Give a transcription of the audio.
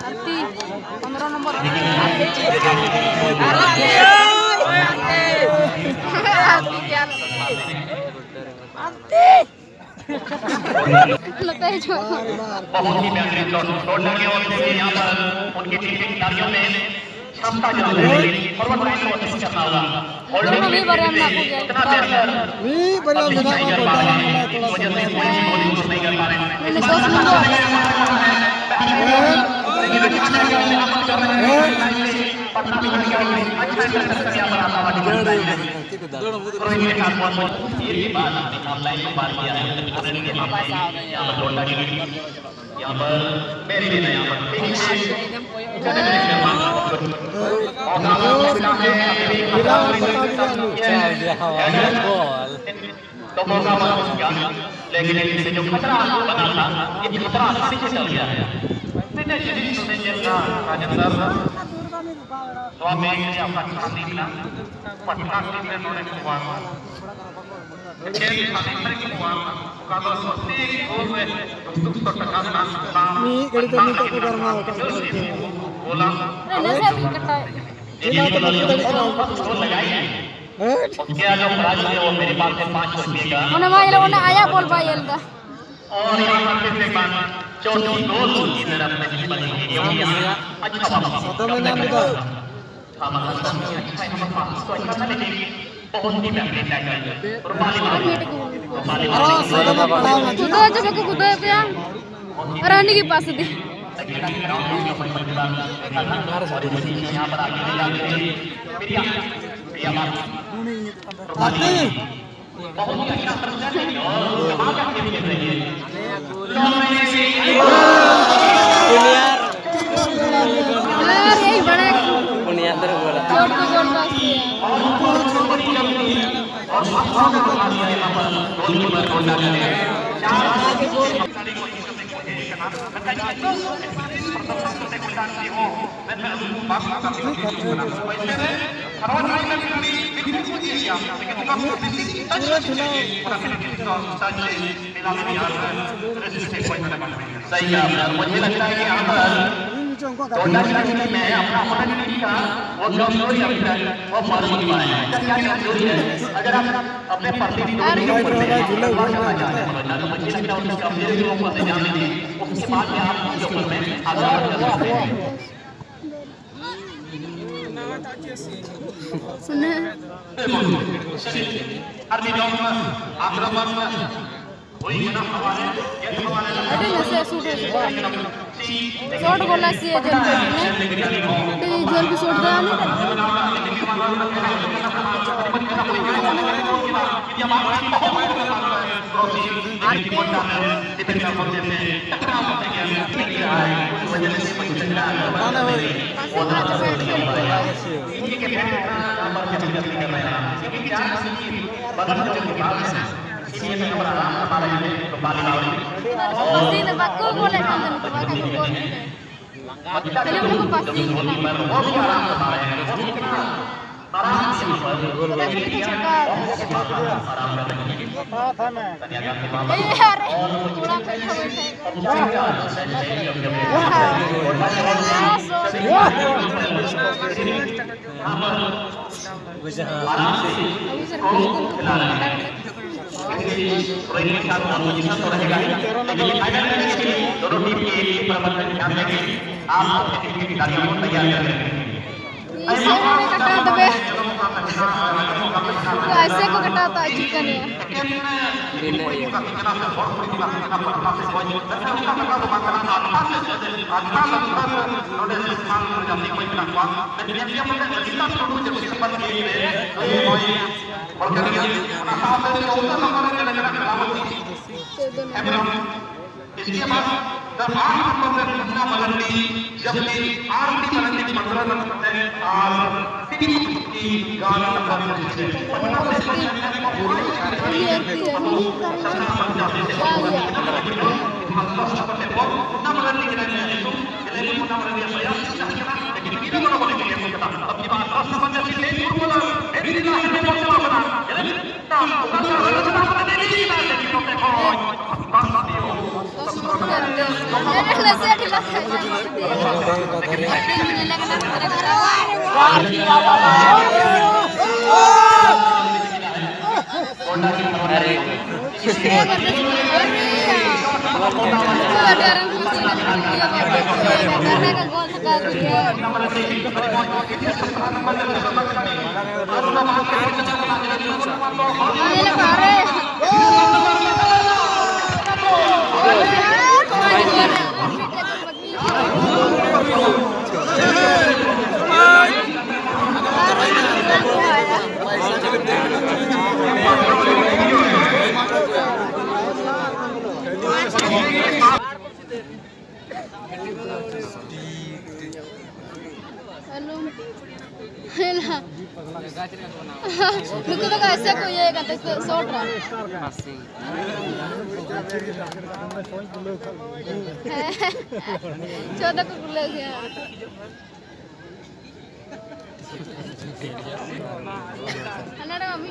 Arti, nomor nomor. लगता है जो बहुत ही बेहतरीन शॉट लगे और देखिए यहाँ पर उनकी टीम के खिलाड़ियों ने क्षमता जो है फॉरवर्ड लाइन को असिस्ट करना होगा होल्डिंग नहीं बड़े हम आपको इतना बेहतर नहीं बड़ा नहीं कर पा रहे हैं इस वजह से कोई बॉलिंग नहीं कर पा रहे हैं मैंने 10 मिनट पटना भी अच्छा यहाँ पर आता हुआ दिखाई दे रहा है रोहित के साथ बहुत ये बात ऑनलाइन में बात किया है यहाँ पर लौटा के यहाँ पर मेरी भी यहाँ पर तो मौका लेकिन इनसे जो खतरा बना था ये खतरा आसानी से चल गया है स्वामी अपना टीम ना पटना टीम में उन्होंने हुआ kalau seperti gue untuk pertekanan ini kali itu minta putar mau kan bola ini क्या जो प्राइस है वो मेरे पास है 5 रुपए का उन्हें आया बोल भाई एल्दा और यहाँ पर फिर से चौथी गोल इधर अपने जीवन में अच्छा बहुत ही बेहतरीन टैकल जुदा जब को कुदा पे रानी के पास दे यहाँ पर आगे बहुत ही अच्छा प्रदर्शन है और कमाल का खेल खेल रही है यार यही बड़ा बुनियाद रे बोला छोड़ को गोल पास किया और गोलकीपर गोल डाल रहे हैं सही है मुझे लगता है कि यहाँ पर मैं अपना टीम का वो कमजोरी वो मार नहीं पाए हैं क्या कमजोरी है अगर आप अपने प्रतिनिधि तो मुझे लगता है उनकी कमजोरी को ऊपर से जान लीजिए उसके बाद में आप उसके ऊपर में आगे बढ़ सकते हैं सुने आर्मी जॉब आक्रमण वही ना हमारे ये हमारे अरे नसे शूट शॉट गोला सी है जन ने जेल भी शॉट दिया नहीं इसलिए मैं बड़ा आराम से मारा है तो बाली बावली पसीन बक्को बोले कंदन को बाकी को बोल चले उनको को पसीन मैं वो भी आराम से मारा है आराम से आराम ए यार थोड़ा बैठा रोहित के साथ पोजीशन तो रहेगा लेकिन फाइनल मैच के लिए दोनों टीम के प्रबंधन ध्यान रखें आप अपने टीम की खिलाड़ियों को तैयार करें ऐसे को कटा दबे ऐसे को कटाता चिकन है इसके बाद दरबार नंबर पटना मलंडी जबकि आरती मलंडी 15 नंबर है और टीम की गाना नंबर 6 पटना से पटना मलंडी के लिए Lucu tuh guys, aku ya kata sodra. Coba aku boleh ya. Anak kami.